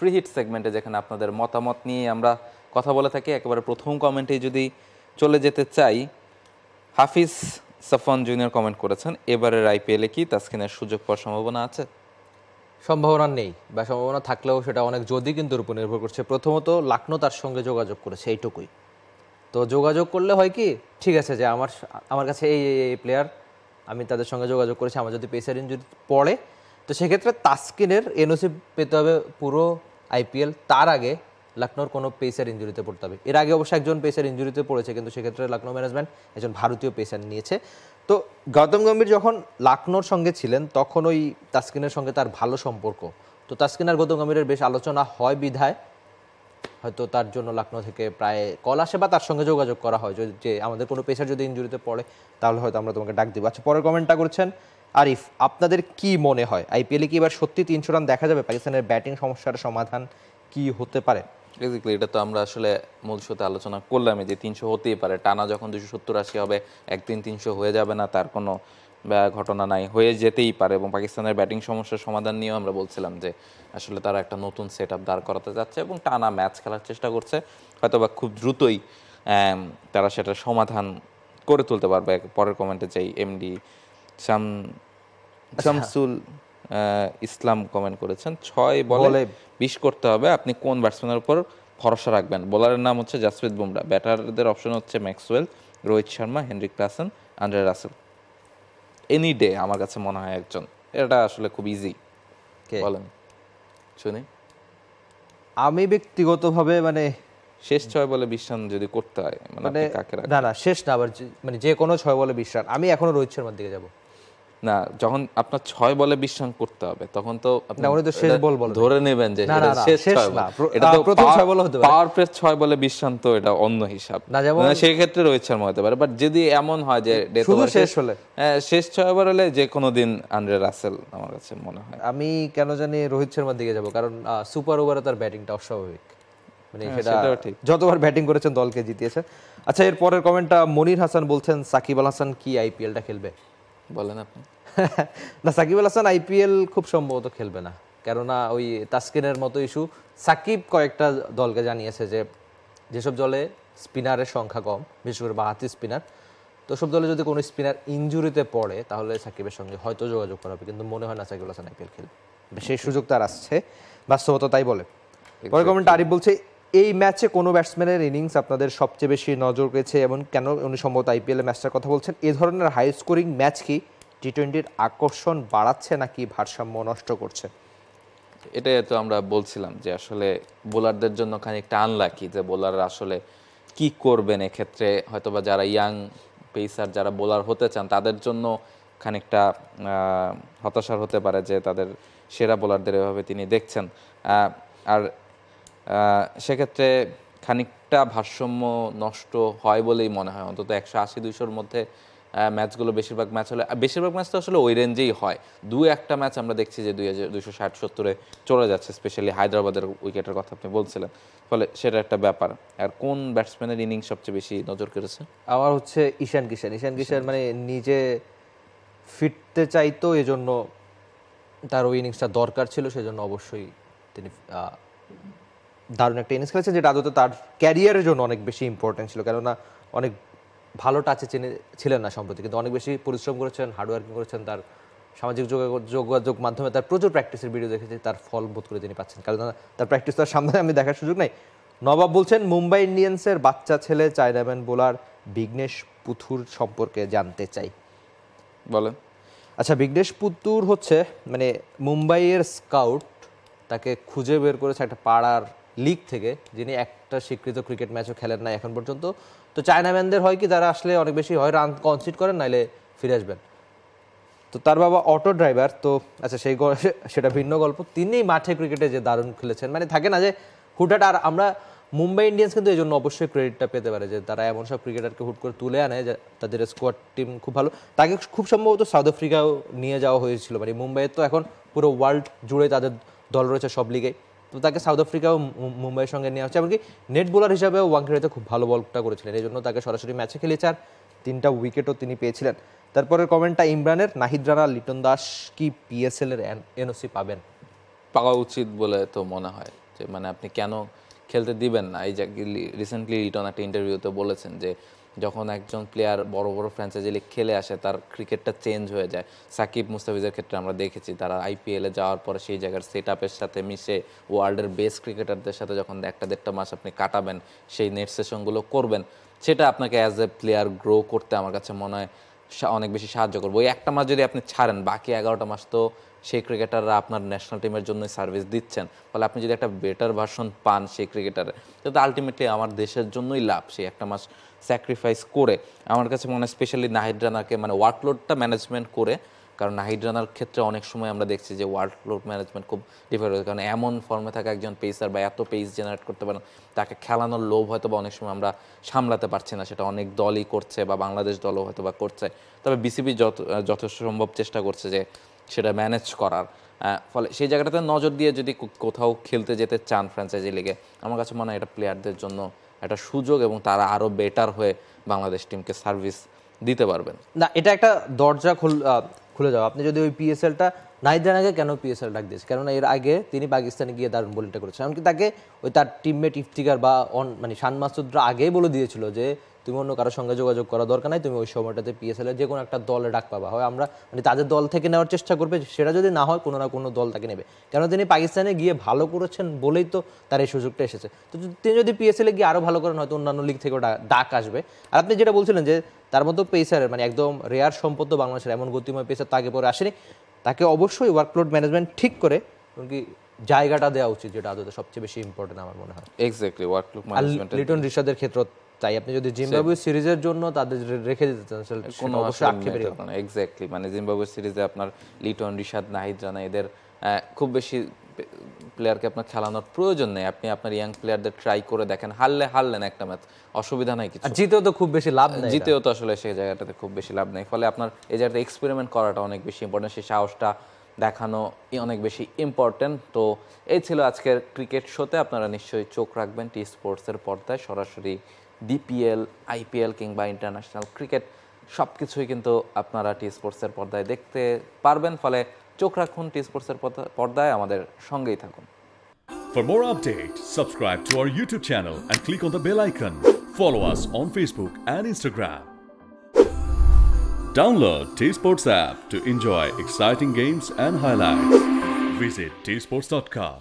Free hit সেগমেন্টে, যেখানে আপনাদের মতামত নিয়ে আমরা কথা বলে থাকি। একেবারে প্রথম কমেন্টে যদি চলে যেতে চাই, হাফিজ সাফওয়ান জুনিয়র কমেন্ট করেছেন, এবারের আইপিএলে কি তাসকিনের সুযোগ পাওয়ার সম্ভাবনা আছে? সম্ভাবনা নেই, বা সম্ভাবনা থাকলেও সেটা অনেক যদি কিন্তু উপর নির্ভর করছে। প্রথমত লখনৌ তার সঙ্গে যোগাযোগ করেছে, এইটুকুই। তো যোগাযোগ করলে হয় কি, ঠিক আছে যে আমার কাছে এই প্লেয়ার, আমি তাদের সঙ্গে যোগাযোগ করেছি, আমার যদি পেসার ইনজুরি পড়ে, তো সেক্ষেত্রে তাসকিনের এনওসি পেতে হবে পুরো আইপিএল। তার আগে লখনৌর কোনো পেসার ইনজুরিতে পড়তে হবে। এর আগে অবশ্য একজন পেসার ইনজুরিতে পড়েছে, কিন্তু সেক্ষেত্রে লখনৌ ম্যানেজমেন্ট একজন ভারতীয় পেসার নিয়েছে। তো গৌতম গম্ভীর যখন লখনৌর সঙ্গে ছিলেন তখন ওই তাসকিনের সঙ্গে তার ভালো সম্পর্ক, তো তাসকিন আর গৌতম গম্ভীরের বেশ আলোচনা হয় বিধায় হয়তো তার জন্য লখনৌ থেকে প্রায় কল আসে বা তার সঙ্গে যোগাযোগ করা হয় যে আমাদের কোনো পেসার যদি ইনজুরিতে পড়ে তাহলে হয়তো আমরা তোমাকে ডাক দিব। আচ্ছা, পরের কমেন্টটা করছেন আরিফ, আপনাদের কি মনে হয় আইপিএলে কি এবার সত্যি 300 রান দেখা যাবে? পাকিস্তানের ব্যাটিং সমস্যার সমাধান কি হতে পারে? বেসিক্যালি এটা তো আমরা আসলে মূল শোতে আলোচনা করলামই যে 300 হতেই পারে। টানা যখন 270-80 হবে, একদিন 300 হয়ে যাবে না তার কোনো ঘটনা নাই, হয়ে যেতেই পারে। এবং পাকিস্তানের ব্যাটিং সমস্যার সমাধান নিয়েও আমরা বলছিলাম যে আসলে তারা একটা নতুন সেট আপ দাঁড় করাতে যাচ্ছে এবং টানা ম্যাচ খেলার চেষ্টা করছে। হয়তোবা খুব দ্রুতই তারা সেটার সমাধান করে তুলতে পারবে। পরের কমেন্টে চাই এমডি শামসুল ইসলাম কমেন্ট করেছেন, 6 বলে 20 করতে হবে, আপনি কোন ব্যাটসম্যানের উপর ভরসা রাখবেন? বোলারের নাম হচ্ছে জাসপ্রীত বুমরা, ব্যাটারদের অপশন হচ্ছে Maxwell, Rohit Sharma, Heinrich Klaasen, Andre Russell. Any day আমার কাছে মনে হয় একজন, এটা আসলে খুব ইজি। বলেন শুনি। আমি ব্যক্তিগতভাবে শেষ 6 বলে 20 রান যদি করতে হয়, মানে কাকে রাখবেন? না শেষ না, আবার যে কোনো 6 বলে 20 রান, আমি এখনো রোহিত শর্মার দিকে যাব না, যখন আপনার 6 বলে 20 রান করতে হবে তখন তো আপনি শেষ বল বলে ধরে নেবেন যে এটা শেষ 6 বল। এটা তো প্রথম 6 বল হতে পারে, পাওয়ার প্লে 6 বলে 20 রান, তো এটা অন্য হিসাব না। যেমন সেই ক্ষেত্রে রোহিত শর্মা হতে পারে, বাট যদি এমন হয় যে শুধু শেষ হলে, শেষ 6 ওভার হলে যে কোনো দিন আন্দ্রে রাসেল আমার কাছে মনে হয়। আমি কেন জানি রোহিত শর্মার দিকে যাব, কারণ সুপার ওভারে তার ব্যাটিংটা অস্বাভাবিক, সেটা যতবার ব্যাটিং করেছেন দলকে জিতিয়েছে। আচ্ছা, এর পরের কমেন্টটা মনির হাসান বলছেন, সাকিব আল হাসান কি আইপিএলটা খেলবে? বলেন আপনি। না, সাকিব আল হাসান আইপিএল খুব সম্ভবত খেলবে না, কেননা ওই তাসকিনের মতো ইস্যু। সাকিব কয়েকটা দলকে জানিয়েছে যে যেসব দলে স্পিনারের সংখ্যা কম, বিশেষ করে বাহাতি স্পিনার, তো সব দলে যদি কোনো স্পিনার ইনজুরিতে পড়ে তাহলে সাকিবের সঙ্গে হয়তো যোগাযোগ করা হবে, কিন্তু মনে হয় না সাকিব আল হাসান আইপিএল খেলবে। সেই সুযোগ তার আসছে, বাস্তবতা তাই বলে। পরের কমেন্ট আরিফ বলছে, এই ম্যাচে কোনো ব্যাটসম্যানের ইনিংস আপনাদের সবচেয়ে বেশি নজর কেড়েছে এবং কেন? উনি সম্ভবত আইপিএল ম্যাচটার কথা বলছেন। এ ধরনের হাই স্কোরিং ম্যাচ কি টি-20-র আকর্ষণ বাড়াচ্ছে নাকি ভারসাম্য নষ্ট করছে? এটাই তো আমরা বলছিলাম যে আসলে বোলারদের জন্য খানিকটা আনলাকি, যে বোলাররা আসলে কি করবেন এক্ষেত্রে। হয়তোবা যারা ইয়াং পেসার যারা বোলার হতে চান তাদের জন্য খানিকটা হতাশার হতে পারে যে তাদের সেরা বোলারদের এভাবে তিনি দেখছেন। আর সেক্ষেত্রে খানিকটা ভারসাম্য নষ্ট হয় বলেই মনে হয়। অন্তত 180-200-র মধ্যে ম্যাচগুলো বেশিরভাগ ম্যাচ তো আসলে ওই রেঞ্জেই হয়। 2-1টা ম্যাচ আমরা দেখছি যে 260-70-এ চলে যাচ্ছে, স্পেশালি হায়দ্রাবাদের উইকেটের কথা আপনি বলছিলেন, ফলে সেটা একটা ব্যাপার। আর কোন ব্যাটসম্যানের ইনিংস সবচেয়ে বেশি নজর কেড়েছে? আমার হচ্ছে ঈশান কিষান নিজে ফিরতে চাইতো, এজন্য তার ওই ইনিংসটা দরকার ছিল, সেজন্য অবশ্যই তিনি দারুণ একটা ইনিংস খেলেছেন, যেটা আদতে তার ক্যারিয়ারের জন্য অনেক বেশি ইম্পর্টেন্ট ছিল, কেননা অনেক ভালো টাচে ছিলেন না সম্প্রতি, কিন্তু অনেক বেশি পরিশ্রম করেছেন, হার্ডওয়ার্কিং করেছেন। তার সামাজিক যোগাযোগ মাধ্যমে তার প্রচুর প্র্যাকটিসের ভিডিও দেখেছি, তার ফল বোধ করে তিনি পাচ্ছেন, কারণ তার প্র্যাকটিস তার সামনে আমি দেখার সুযোগ নেই। নবাব বলছেন, মুম্বাই ইন্ডিয়ান্সের বাচ্চা ছেলে চায়নাম্যান বোলার বিঘ্নেশ পুথুর সম্পর্কে জানতে চাই। বলেন। আচ্ছা, বিঘ্নেশ পুতুর হচ্ছে মুম্বাইয়ের স্কাউট তাকে খুঁজে বের করেছে একটা পাড়ার লিগ থেকে, যিনি একটা স্বীকৃত ক্রিকেট ম্যাচও খেলেন না এখন পর্যন্ত। তো চায়নাম্যানদের হয় কি, তারা আসলে অনেক বেশি হয় রান কনসিড করেন, নাইলে ফিরে আসবেন। তো তার বাবা অটো ড্রাইভার, তো আচ্ছা সেটা ভিন্ন গল্প। তিনি মাঠে ক্রিকেটে যে দারুণ খেলেছেন, থাকে না যে হুটহাট। আর আমরা মুম্বাই ইন্ডিয়ান্স কিন্তু এই জন্য অবশ্যই ক্রেডিটটা পেতে পারে যে তারা এমন সব ক্রিকেটারকে হুট করে তুলে আনে, যে তাদের স্কোয়াড টিম খুব ভালো। তাকে খুব সম্ভবত সাউথ আফ্রিকাও নিয়ে যাওয়া হয়েছিল, মুম্বাইয়ের তো এখন পুরো ওয়ার্ল্ড জুড়ে তাদের দল রয়েছে সব লিগেই, তো তাকে সাউথ আফ্রিকাও মুম্বাইয়ের সঙ্গে নিয়ে আসছে। এমনকি নেট বোলার হিসাবেও ওয়ানডেতে খুব ভালো বলটা করেছিলেন, এই জন্য তাকে সরাসরি ম্যাচে খেলিয়েছে, আর 3টা উইকেটও তিনি পেয়েছিলেন। তারপরের কমেন্টটা ইমরানের, নাহিদ রানা, লিটন দাস কি পিএসএল এর এনওসি পাবেন? পাওয়া উচিত বলে তো মনে হয়, যে মানে আপনি কেন খেলতে দিবেন না। এই যে রিসেন্টলি লিটন একটা ইন্টারভিউতে বলেছেন যে যখন একজন প্লেয়ার বড় বড় ফ্র্যাঞ্চাইজি লিগ খেলে আসে তার ক্রিকেটটা চেঞ্জ হয়ে যায়। সাকিব মুস্তাফিজের ক্ষেত্রে আমরা দেখেছি তারা আইপিএলে যাওয়ার পরে সেই জায়গার সেট আপের সাথে মিশে ওয়ার্ল্ডের বেস্ট ক্রিকেটারদের সাথে যখন 1-1.5 মাস আপনি কাটাবেন, সেই নেট সেশনগুলো করবেন, সেটা আপনাকে অ্যাজ এ প্লেয়ার গ্রো করতে আমার কাছে মনে হয় অনেক বেশি সাহায্য করবে। ওই একটা মাস যদি আপনি ছাড়েন, বাকি 11টা মাস তো সেই ক্রিকেটাররা আপনার ন্যাশনাল টিমের জন্যই সার্ভিস দিচ্ছেন। ফলে আপনি যদি একটা বেটার ভার্সন পান সেই ক্রিকেটারের, তো আলটিমেটলি আমার দেশের জন্যই লাভ সেই একটা মাস স্যাক্রিফাইস করে। আমার কাছে মনে হয় স্পেশালি নাহিদ রানাকে মানে ওয়ার্কলোডটা ম্যানেজমেন্ট করে, কারণ নাহিদ রানার ক্ষেত্রে অনেক সময় আমরা দেখছি যে ওয়ার্কলোড ম্যানেজমেন্ট খুব ডিফিকাল্ট, কারণ এমন ফর্মে থাকা একজন পেসার বা এত পেস জেনারেট করতে পারেন, তাকে খেলানোর লোভ হয়তো বা অনেক সময় আমরা সামলাতে পারছি না। সেটা অনেক দলই করছে বা বাংলাদেশ দলও হয়তো বা করছে, তবে বিসিবি যথেষ্ট সম্ভব চেষ্টা করছে যে সেটা ম্যানেজ করার। ফলে সেই জায়গাটাতে নজর দিয়ে যদি কোথাও খেলতে যেতে চান ফ্র্যাঞ্চাইজি লিগে, আমার কাছে মনে হয় এটা প্লেয়ারদের জন্য একটা সুযোগ এবং তারা আরও বেটার হয়ে বাংলাদেশ টিমকে সার্ভিস দিতে পারবেন। না, এটা একটা দরজা খুলে যাও। আপনি যদি ওই পিএসএলটা নাহিদ রানাকে কেন পিএসএল ডাক দিয়েছে, কেননা এর আগে তিনি পাকিস্তানে গিয়ে দারুণ বোলিংটা করেছেন। এমনকি তাকে ওই তার টিমমেট ইফতিকার বা মানে শান মাসুদরা আগেই বলে দিয়েছিল যে তুমি অন্য কারোর সঙ্গে যোগাযোগ করা দরকার নাই, তুমি ওই সময়টাতে পিএসএল এর যে কোনো একটা দলে ডাক পাবা, হয় আমরা মানে তাদের দল থেকে নেওয়ার চেষ্টা করবে, সেটা যদি না হয় কোনো না কোনো দল তাকে নেবে। কেন তিনি পাকিস্তানে গিয়ে ভালো করেছেন বলেই তো তার এই সুযোগটা এসেছে। তো তিনি যদি পিএসএল এ গিয়ে আরও ভালো করেন, হয়তো অন্যান্য লিগ থেকেও ডাক আসবে। আর আপনি যেটা বলছিলেন যে তার মতো পেসারের মানে একদম রেয়ার সম্পদ বাংলাদেশের, এমন গতিময় পেসার তো আগে পরে আসেনি। তাকে অবশ্যই ওয়ার্কলোড ম্যানেজমেন্ট ঠিক করে এমনকি জায়গাটা দেওয়া উচিত, যেটা আদতে সবচেয়ে বেশি ইম্পর্টেন্ট আমার মনে হয়। Exactly, workload management. লিটন রিশাদের ক্ষেত্রে তাই আপনি যদি জিম্বাবুয়ে সিরিজের জন্য তাদের রেখে দিতে চান কোনো অবশ্যই আক্ষেপের না। এক্স্যাক্টলি, মানে জিম্বাবুয়ে সিরিজে আপনার লিটন, রিশাদ, নাহিদ রানা এদের খুব বেশি প্লেয়ারকে আপনার খেলানোর প্রয়োজন নেই। আপনি আপনার ইয়াং প্লেয়ারদের ট্রাই করে দেখেন, হারলেন একটা ম্যাচ, অসুবিধা নাই কিছু। জিতেও তো খুব বেশি লাভ নেই, জিতেও তো আসলে সেই জায়গাটাতে খুব বেশি লাভ নেই। ফলে আপনার এই জায়গাটা এক্সপেরিমেন্ট করাটা অনেক বেশি ইম্পর্টেন্ট, সেই সাহসটা দেখানো অনেক বেশি ইম্পর্টেন্ট। তো এই ছিল আজকের ক্রিকেট শোতে। আপনারা নিশ্চয়ই চোখ রাখবেন টি স্পোর্টসের পর্দায়। সরাসরি ডিপিএল, আইপিএল কিংবা ইন্টারন্যাশনাল ক্রিকেট সব কিছুই কিন্তু আপনারা টি স্পোর্টসের পর্দায় দেখতে পারবেন। ফলে চোখ রাখুন টি স্পোর্টসের পর্দায়, আমাদের সঙ্গেই থাকুন। For more updates, subscribe to our YouTube channel and click on the bell icon. Follow us on Facebook and Instagram. Download T-Sports app to enjoy exciting games and highlights. Visit tsports.com.